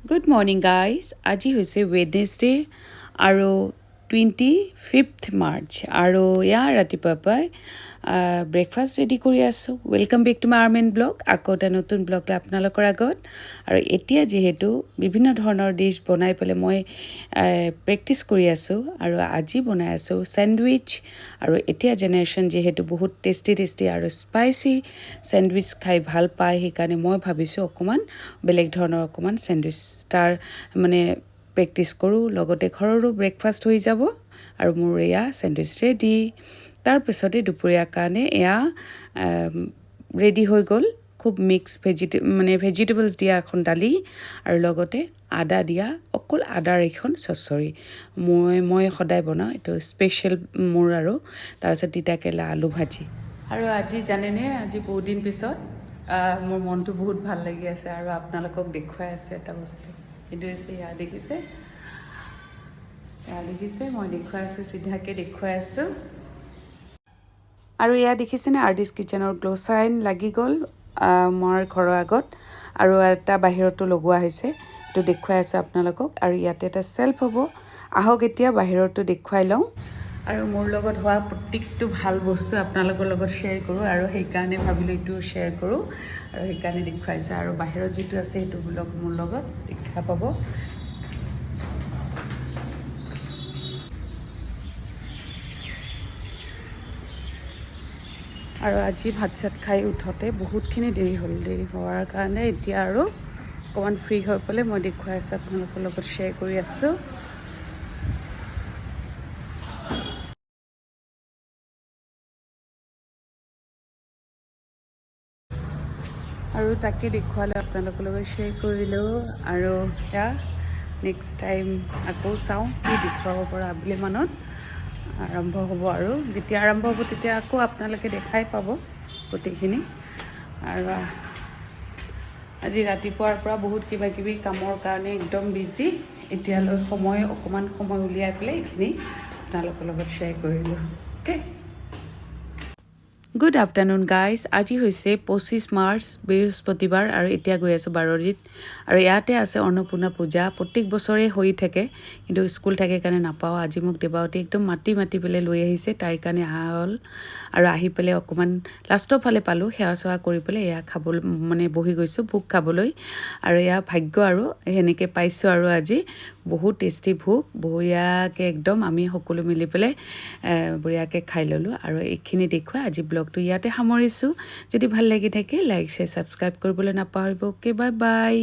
Good morning, guys. আজি হৈছে Wednesday আৰু 25th March আৰু ৰাতিপুৱাৰ পৰাই ব্ৰেকফাষ্ট ৰেডি কৰি আছোঁ। ৱেলকাম বেক টু মাই আৰ্মেন ব্লগ। আকৌ এটা নতুন ব্লগ লৈ আপোনালোকৰ আগত। আৰু এতিয়া যিহেতু বিভিন্ন ধৰণৰ ডিছ বনাই পেলাই মই প্ৰেক্টিছ কৰি আছোঁ আৰু আজি বনাই আছোঁ চেণ্ডউইচ। আৰু এতিয়া জেনেৰেশ্যন যিহেতু বহুত টেষ্টি আৰু স্পাইচি চেণ্ডউইচ খাই ভাল পায়, সেইকাৰণে মই ভাবিছোঁ অকণমান বেলেগ ধৰণৰ অকণমান চেণ্ডউইচ তাৰ প্ৰেক্টিছ কৰোঁ, লগতে ঘৰৰো ব্ৰেকফাষ্ট হৈ যাব আৰু মোৰ চেণ্ডউইচ ৰেডি। তাৰপিছতে দুপৰীয়াৰ কাৰণে ৰেডি হৈ গ'ল। খুব মিক্স ভেজিটেবলছ দিয়া এখন দালি আৰু লগতে আদা দিয়া, অকল আদাৰ এখন চচৰি মই সদায় বনাওঁ, এইটো স্পেচিয়েল মোৰ। আৰু তাৰপিছত তিতাকেৰেলা আলু ভাজি। আৰু আজি জানেনে, আজি বহুত দিন পিছত মোৰ মনটো বহুত ভাল লাগি আছে আৰু আপোনালোকক দেখুৱাই আছে এটা বস্তু। এইটো হৈছে দেখিছে মই দেখুৱাই আছোঁ, চিধাকৈ দেখুৱাই আছোঁ। আৰু দেখিছেনে, আৰ্টিষ্ট কিটচেনৰ গ্ল' চাইন লাগি গ'ল মোৰ ঘৰৰ আগত, আৰু এটা বাহিৰতো লগোৱা হৈছে। এইটো দেখুৱাই আছোঁ আপোনালোকক। আৰু ইয়াতে এটা চেল্ফ হ'ব। আহক এতিয়া বাহিৰতো দেখুৱাই লওঁ। আৰু মোৰ লগত হোৱা প্ৰত্যেকটো ভাল বস্তু আপোনালোকৰ লগত শ্বেয়াৰ কৰোঁ, আৰু সেইকাৰণে ভাবিলোঁ এইটো শ্বেয়াৰ কৰোঁ, আৰু সেইকাৰণে দেখুৱাইছোঁ। আৰু বাহিৰত যিটো আছে সেইটো মোৰ লগত দেখা পাব। আৰু আজি ভাত চাত খাই উঠোঁতে বহুতখিনি দেৰি হ'ল। দেৰি হোৱাৰ কাৰণে এতিয়া আৰু অকণমান ফ্ৰী হৈ পেলাই মই দেখুৱাই আছোঁ, আপোনালোকৰ লগত শ্বেয়াৰ কৰি আছোঁ। আৰু তাকে দেখুৱালোঁ, আপোনালোকৰ লগত শ্বেয়াৰ কৰিলোঁ। আৰু নেক্সট টাইম আকৌ চাওঁ কি দেখুৱাব পৰা। আবেলি মানত আৰম্ভ হ'ব, আৰু যেতিয়া আৰম্ভ হ'ব তেতিয়া আকৌ আপোনালোকে দেখাই পাব গোটেইখিনি। আৰু আজি ৰাতিপুৱাৰ পৰা বহুত কিবাকিবি কামৰ কাৰণে একদম বিজি। এতিয়ালৈ অকণমান সময় উলিয়াই পেলাই এইখিনি আপোনালোকৰ লগত শ্বেয়াৰ কৰিলোঁ। Okay, good afternoon guys. আজি হৈছে 25 মাৰ্চ, বৃহস্পতিবাৰ, আৰু এতিয়া গৈ আছোঁ বাৰৰিত। আৰু ইয়াতে আছে অন্নপূৰ্ণা পূজা। প্ৰত্যেক বছৰে হৈ থাকে, কিন্তু স্কুল থাকে কাৰণে নাপাওঁ। আজি মোক দেৱাৱতী একদম মাতি পেলাই লৈ আহিছে, তাইৰ কাৰণে অহা হ'ল। আৰু আহি পেলাই অকণমান লাষ্টৰ ফালে পালোঁ, সেৱা চেৱা কৰি পেলাই খাবলৈ বহি গৈছোঁ ভোগ খাবলৈ। আৰু ভাগ্য, আৰু সেনেকৈ পাইছোঁ। আৰু আজি বহুত টেষ্টি ভোগ, বঢ়িয়াকৈ একদম আমি সকলো মিলি পেলাই বঢ়িয়াকৈ খাই ল'লোঁ। আৰু এইখিনি দেখুৱাই আজি ব্লগটো ইয়াতে সামৰিছোঁ। যদি ভাল লাগি থাকে লাইক শ্বেয়াৰ ছাবস্ক্ৰাইব কৰিবলৈ নাপাহৰিব। Okay, bye bye.